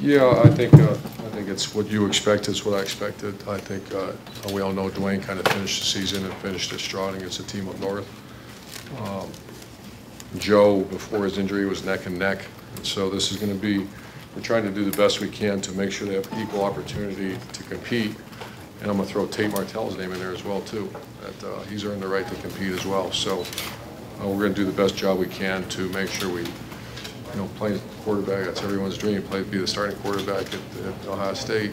Yeah, I think it's what you expect. It's what I expected. I think we all know Dwayne kind of finished the season and finished it strong against a team up north. Joe, before his injury, was neck and neck. And so this is going to be, we're trying to do the best we can to make sure they have equal opportunity to compete. And I'm going to throw Tate Martell's name in there as well, too. That he's earned the right to compete as well. So we're going to do the best job we can to make sure we, play quarterback. That's everyone's dream. Be the starting quarterback at Ohio State.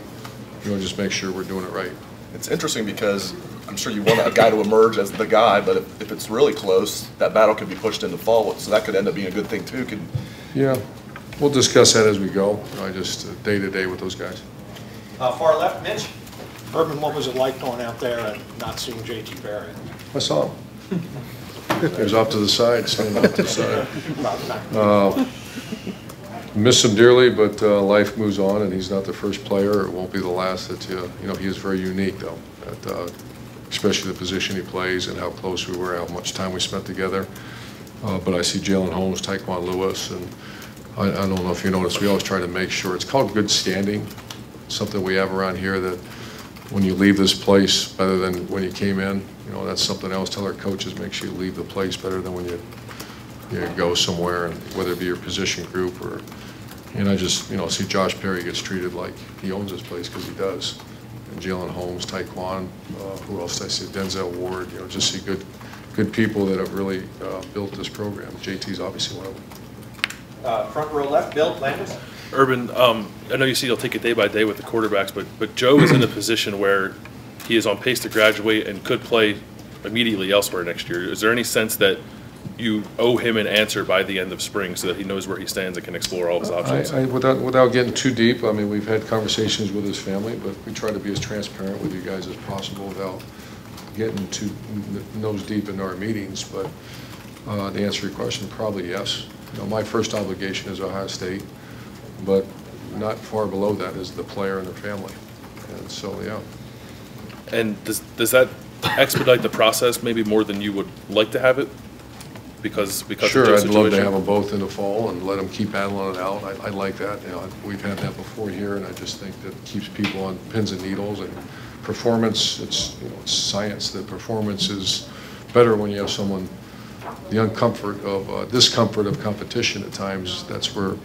Just make sure we're doing it right. It's interesting because I'm sure you want a guy to emerge as the guy, but if it's really close, that battle could be pushed into fall. So that could end up being a good thing too. Yeah, we'll discuss that as we go. I just day to day with those guys. Far left, Mitch. Urban, what was it like going out there and not seeing J.T. Barrett? I saw him. He was off to the side, standing off to the side. Miss him dearly, but life moves on, and he's not the first player. It won't be the last. That he is very unique, though. Especially the position he plays and how close we were, how much time we spent together. But I see Jalen Holmes, Taekwon Lewis, and I don't know if you noticed, we always try to make sure. It's called good standing, something we have around here that when you leave this place, better than when you came in, that's something else. Tell our coaches, make sure you leave the place better than when you go somewhere, and whether it be your position group or, and I just, see Josh Perry gets treated like he owns this place because he does. And Jalen Holmes, Taekwon, who else did I see? Denzel Ward, just see good people that have really built this program. JT's obviously one of them. Front row left, Bill Landis. Urban, I know you see you'll take it day by day with the quarterbacks, but Joe is in a position where he is on pace to graduate and could play immediately elsewhere next year. Is there any sense that you owe him an answer by the end of spring so that he knows where he stands and can explore all his options? Without getting too deep, I mean, we've had conversations with his family, but we try to be as transparent with you guys as possible without getting too nose deep into our meetings. But to answer your question, probably yes. My first obligation is Ohio State, but not far below that is the player and the family. And so, yeah. And does that expedite the process maybe more than you would like to have it? Because sure, I'd love to have them both in the fall and let them keep battling it out. I like that. We've had that before here, and I just think that keeps people on pins and needles. And performance, it's science. The performance is better when you have someone. The discomfort of competition at times. That's where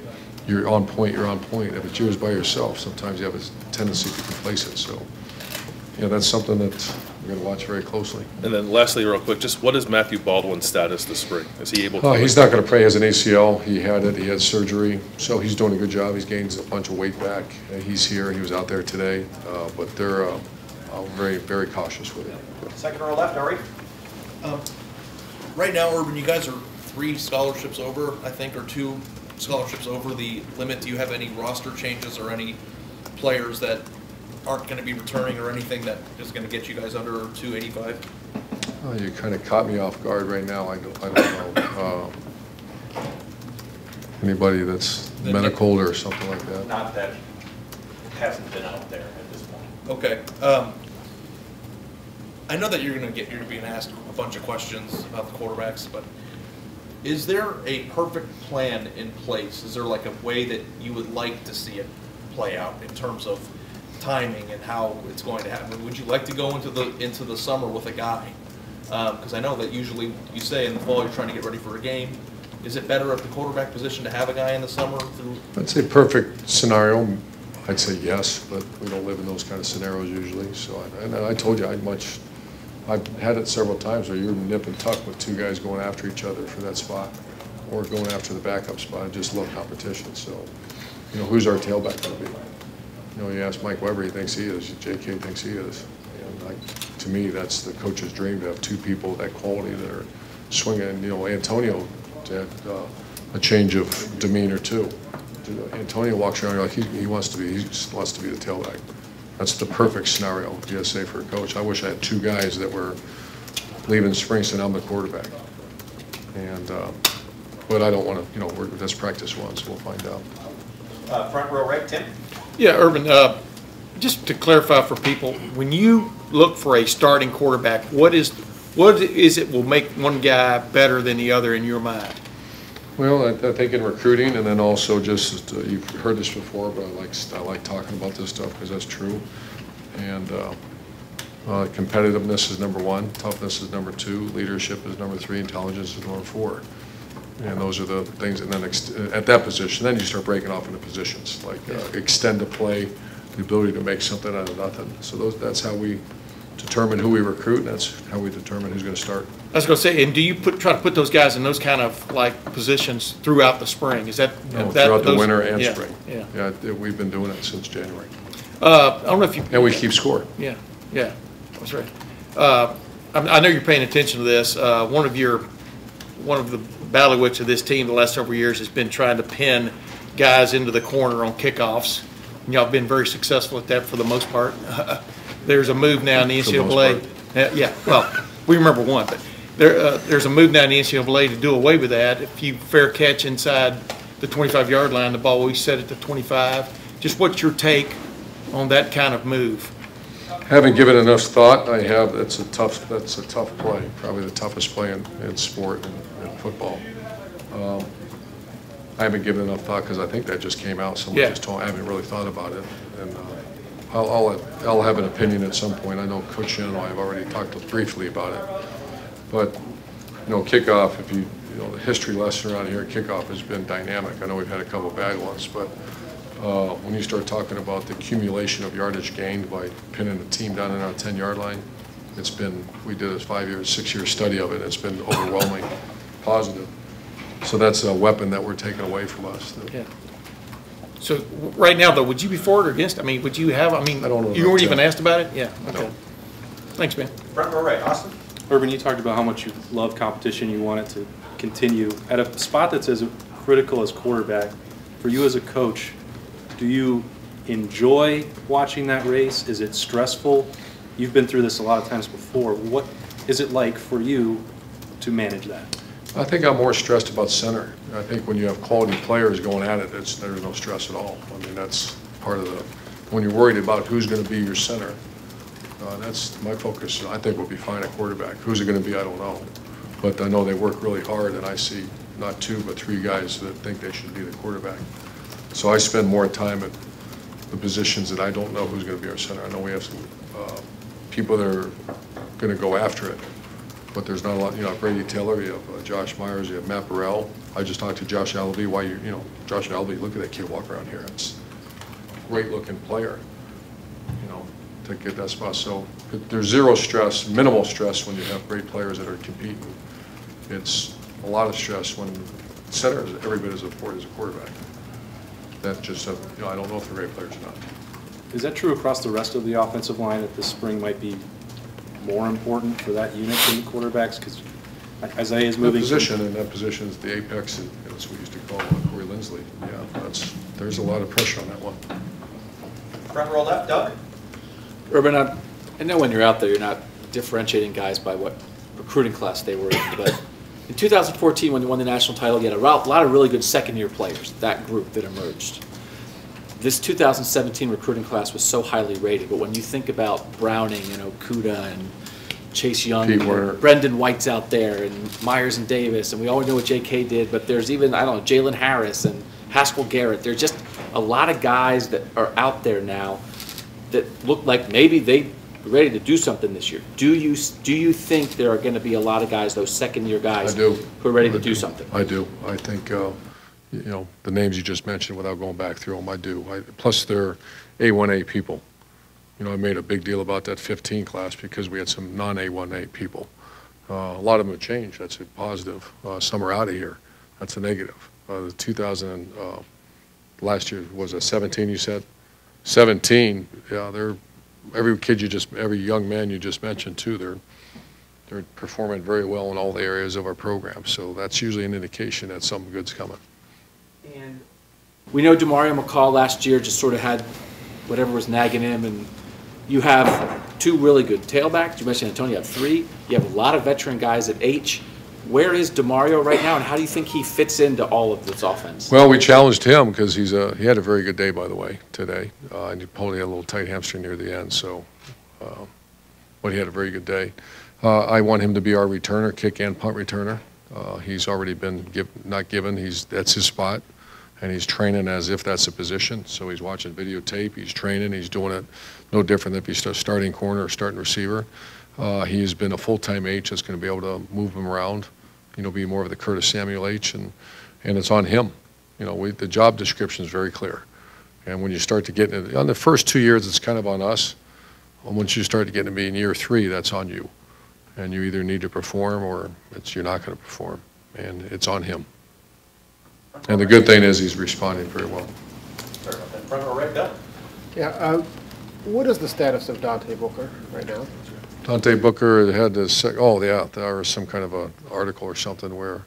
you're on point. You're on point. If it's yours by yourself, sometimes you have a tendency to complacent. So, that's something that we're going to watch very closely. And then lastly, real quick, just what is Matthew Baldwin's status this spring? Is he able to? Oh, he's not going to play. He has an ACL. He had it. He had surgery. So he's doing a good job. He's gained a bunch of weight back. He's here. He was out there today. But they're very, very cautious with it. Second row left, Ari. Right now, Urban, you guys are 3 scholarships over, I think, or 2 scholarships over the limit. Do you have any roster changes or any players that aren't going to be returning or anything that is going to get you guys under 285? Oh, you kind of caught me off guard right now. I don't know. Anybody that's medical or something like that? Not that hasn't been out there at this point. Okay. I know that you're being asked a bunch of questions about the quarterbacks, but is there a perfect plan in place? Is there like a way that you would like to see it play out in terms of timing and how it's going to happen? Would you like to go into the summer with a guy? Because I know that usually you say in the fall you're trying to get ready for a game. Is it better at the quarterback position to have a guy in the summer? I'd say perfect scenario. I'd say yes, but we don't live in those kind of scenarios usually. So, I told you I've had it several times where you're nip and tuck with 2 guys going after each other for that spot, or going after the backup spot. I just love competition. So, who's our tailback going to be? You ask Mike Weber, he thinks he is. J.K. thinks he is. And to me, that's the coach's dream to have 2 people of that quality that are swinging. Antonio had a change of demeanor too. Antonio walks around like he wants to be. He just wants to be the tailback. That's the perfect scenario, PSA, for a coach. I wish I had 2 guys that were leaving spring saying I'm the quarterback. And but I don't want to. That's practice once. We'll find out. Front row right, Tim. Yeah, Urban, just to clarify for people, when you look for a starting quarterback, what is it will make one guy better than the other in your mind? Well, I think in recruiting, and then also just, you've heard this before, but I like talking about this stuff because that's true. And competitiveness is number 1, toughness is number 2, leadership is number 3, intelligence is number 4. And those are the things, and then at that position, then you start breaking off into positions, like extend the play, the ability to make something out of nothing. So that's how we determine who we recruit, and that's how we determine who's going to start. I was going to say, and do you try to put those guys in those kind of like positions throughout the spring? Is that Throughout the winter and spring. Yeah. Yeah, we've been doing it since January. I don't know if you. And we keep score. Yeah, that's right. I know you're paying attention to this. One of the bailiwicks of this team the last several years has been trying to pin guys into the corner on kickoffs. And y'all have been very successful at that for the most part. There's a move now in the NCAA. Yeah, well, we remember one, but there's a move now in the NCAA to do away with that. If you fair catch inside the 25-yard line, the ball will be set at the 25. Just what's your take on that kind of move? Haven't given enough thought. I have. That's a tough play. Probably the toughest play in sport and football. I haven't given enough thought because I think that just came out. Someone just told me. I haven't really thought about it, and I'll have an opinion at some point. I know Coach Shannon and I have already talked briefly about it, but kickoff. If you the history lesson around here, kickoff has been dynamic. I know we've had a couple bad ones, but when you start talking about the accumulation of yardage gained by pinning a team down in our 10-yard line, it's been, we did a 6-year study of it. It's been overwhelming positive. So that's a weapon that we're taking away from us. Yeah. So right now, though, would you be for it or against? I mean, would you have? I mean, I don't know. You weren't even asked about it. Yeah. Okay. No. Thanks, man. Front row right, Austin. Urban, you talked about how much you love competition. You want it to continue at a spot that's as critical as quarterback. For you as a coach, do you enjoy watching that race? Is it stressful? You've been through this a lot of times before. What is it like for you to manage that? I think I'm more stressed about center. I think when you have quality players going at it, there's no stress at all. I mean, that's part of the, when you're worried about who's going to be your center, that's my focus. I think we'll be fine at quarterback. Who's it going to be, I don't know. But I know they work really hard, and I see not 2 but 3 guys that think they should be the quarterback. So I spend more time at the positions that I don't know who's going to be our center. I know we have some people that are going to go after it, but there's not a lot. You know, Brady Taylor, you have Josh Myers, you have Matt Burrell. I just talked to Josh Allaby. Josh Allaby, look at that kid walk around here. It's a great-looking player, to get that spot. So there's zero stress, minimal stress when you have great players that are competing. It's a lot of stress when center is every bit as important as a quarterback. That just, I don't know if they're great players or not. Is that true across the rest of the offensive line, that this spring might be more important for that unit than the quarterbacks? Because Isaiah is moving. That position is the apex, and that's what we used to call Corey Lindsley. Yeah, there's a lot of pressure on that one. Front row left, Doug. Urban, I know when you're out there, you're not differentiating guys by what recruiting class they were in, but in 2014, when you won the national title, you had a lot of really good second-year players, that group that emerged. This 2017 recruiting class was so highly rated, but when you think about Browning and Okuda and Chase Young, and Brendan White's out there, and Myers and Davis, and we all know what J.K. did, but there's even, Jalen Harris and Haskell Garrett. There's just a lot of guys that are out there now that look like maybe they're ready to do something this year. Do you think there are going to be a lot of guys, those second-year guys, who are ready to do something? I do. I think, the names you just mentioned, without going back through them, I do. Plus, they're A1A people. I made a big deal about that 15 class because we had some non-A1A people. A lot of them have changed. That's a positive. Some are out of here. That's a negative. The 2000 last year was a 17. You said 17. Yeah, they're every young man you just mentioned too. They're performing very well in all the areas of our program. So that's usually an indication that something good's coming. And we know DeMario McCall last year just sort of had whatever was nagging him, and you have 2 really good tailbacks. You mentioned Antonio, you have 3. You have a lot of veteran guys at H. Where is DeMario right now, and how do you think he fits into all of this offense? Well, we challenged him because he had a very good day, by the way, today. And he probably had a little tight hamstring near the end, so but he had a very good day. I want him to be our returner, kick and punt returner. He's already been not given. That's his spot, and he's training as if that's a position. So he's watching videotape. He's training. He's doing it no different than if he's starting corner or starting receiver. He's been a full-time H that's going to be able to move him around, be more of the Curtis Samuel H, and it's on him. The job description is very clear. And when you start to get into on the first 2 years, it's kind of on us. And once you start to get to be in year 3, that's on you. And you either need to perform or you're not going to perform. And it's on him. And the good thing is he's responding very well. Sorry about that. Front row right, Bill? Yeah, what is the status of Dante Booker right now? Dante Booker had this, oh yeah, there was some kind of an article or something where,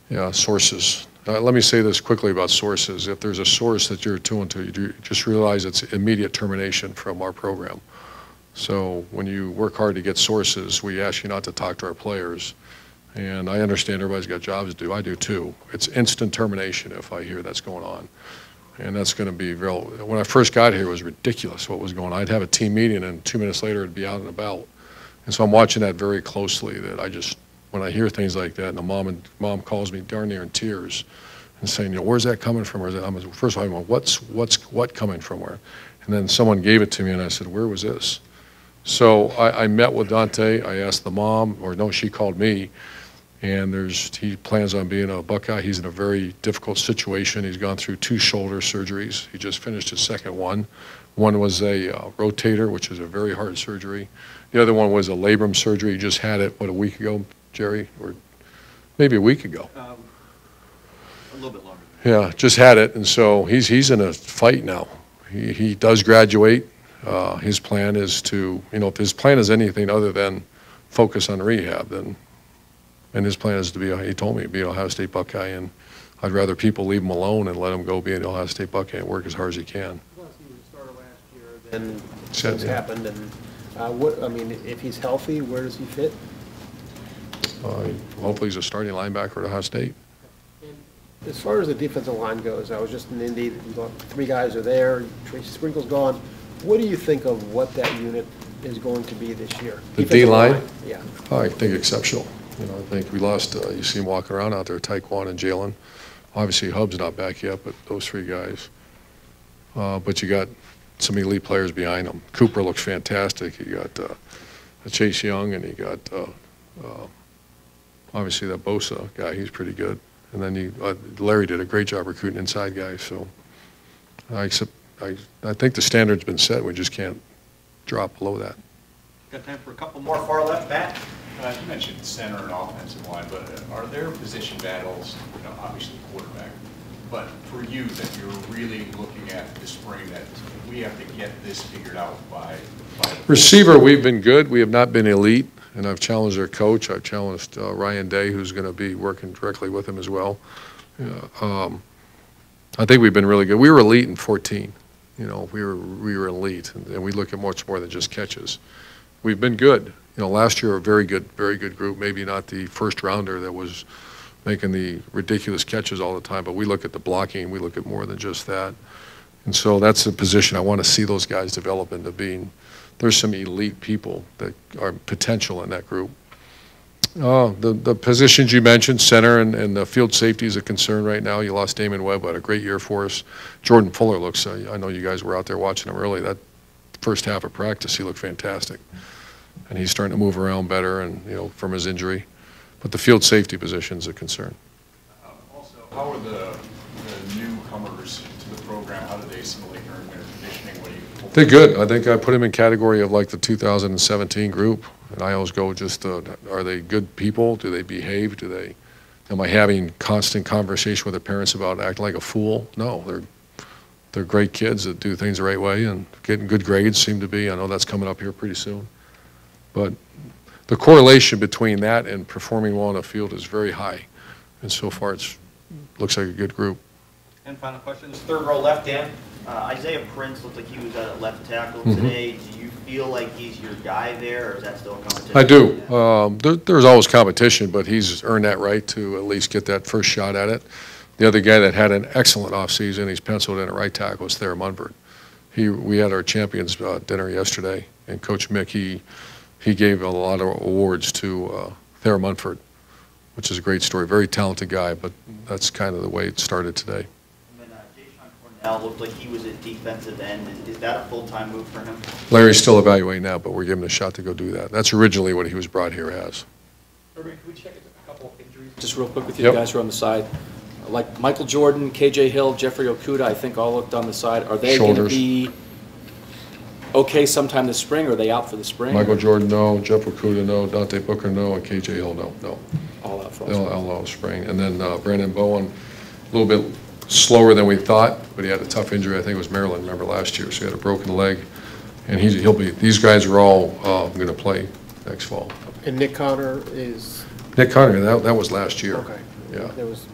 yeah, sources. Let me say this quickly about sources. If there's a source that you're tuned to, you just realize it's immediate termination from our program. So when you work hard to get sources, we ask you not to talk to our players. And I understand everybody's got jobs to do. I do too. It's instant termination if I hear that's going on. And that's going to be real. When I first got here, it was ridiculous what was going on. I'd have a team meeting, and 2 minutes later, it'd be out and about. And so I'm watching that very closely, that when I hear things like that, and the mom calls me darn near in tears and saying, where's that coming from? First of all, I went, what coming from where? And then someone gave it to me, and I said, where was this? So I met with Dante. I asked the mom, or no, she called me, and he plans on being a Buckeye. He's in a very difficult situation. He's gone through 2 shoulder surgeries. He just finished his second one. One was a rotator, which is a very hard surgery. The other one was a labrum surgery. He just had it, a week ago, Jerry? Or maybe a week ago. A little bit longer. Yeah, just had it, and so he's in a fight now. He does graduate. His plan is to, if his plan is anything other than focus on rehab, and his plan is to he told me, be an Ohio State Buckeye, and I'd rather people leave him alone and let him go be an Ohio State Buckeye and work as hard as he can. Plus, he was a starter last year, then things happened, and if he's healthy, where does he fit? Hopefully he's a starting linebacker at Ohio State. As far as the defensive line goes, I was just in Indy, 3 guys are there, Tracy Sprinkle's gone. What do you think of what that unit is going to be this year? The D-line? Yeah. I think exceptional. I think we lost, you see him walking around out there, Taekwon and Jalen. Obviously, Hub's not back yet, but those 3 guys. But you got some elite players behind them. Cooper looks fantastic. You got Chase Young, and you got obviously that Bosa guy. He's pretty good. And then Larry did a great job recruiting inside guys. So I think the standard's been set. We just can't drop below that. Got time for a couple more far left, Matt? You mentioned center and offensive line, but are there position battles, obviously quarterback, but for you that you're really looking at this spring that we have to get this figured out by receiver, we've been good. We have not been elite, and I've challenged their coach. I've challenged Ryan Day, who's going to be working directly with him as well. I think we've been really good. We were elite in 14. We were elite, and we look at much more than just catches. We've been good. Last year a very good group. Maybe not the first rounder that was making the ridiculous catches all the time, but we look at the blocking. We look at more than just that. And so that's the position I want to see those guys develop into being. There's some elite people that are potential in that group. The positions you mentioned, center and the field safety is a concern right now. You lost Damon Webb, had a great year for us. Jordan Fuller looks, I know you guys were out there watching him early. That first half of practice, he looked fantastic. And he's starting to move around better, and from his injury. But the field safety position is a concern. Also, how are the newcomers to the program? How do they assimilate during their conditioning? What do you? They're good. I think I put them in category of like the 2017 group. And I always go are they good people? Do they behave? Am I having constant conversation with their parents about acting like a fool? No, they're great kids that do things the right way and getting good grades seem to be. I know that's coming up here pretty soon. But the correlation between that and performing well on the field is very high. And so far it looks like a good group. And final question, this third row left, Dan. Isaiah Prince looked like he was at left tackle today. Do you feel like he's your guy there, or is that still a competition? I do. There's always competition, but he's earned that right to at least get that first shot at it. The other guy that had an excellent offseason, he's penciled in at right tackle, was Thayer Munford. We had our champions dinner yesterday, and Coach Mick, he gave a lot of awards to Thayer Munford. which is a great story. Very talented guy, but that's kind of the way it started today. And then Jason Cornell looked like he was at defensive end. Is that a full-time move for him? Larry's still evaluating now, but we're giving him a shot to go do that. That's originally what he was brought here as. Urban, can we check a couple of injuries? Just real quick with you Yep. guys who are on the side. Like Michael Jordan, KJ Hill, Jeffrey Okuda, I think all looked on the side. Are they going to Shoulders. be okay sometime this spring, or are they out for the spring? Michael Jordan, no. Jeff Okuda, no. Dante Booker, no. And KJ Hill, no. All out for They'll all spring. And then Brandon Bowen, a little bit slower than we thought, but he had a tough injury. I think it was Maryland, remember, last year. So he had a broken leg. And he'll be, these guys are all going to play next fall. And Nick Connor is, Nick Connor, that was last year. okay. Yeah. There was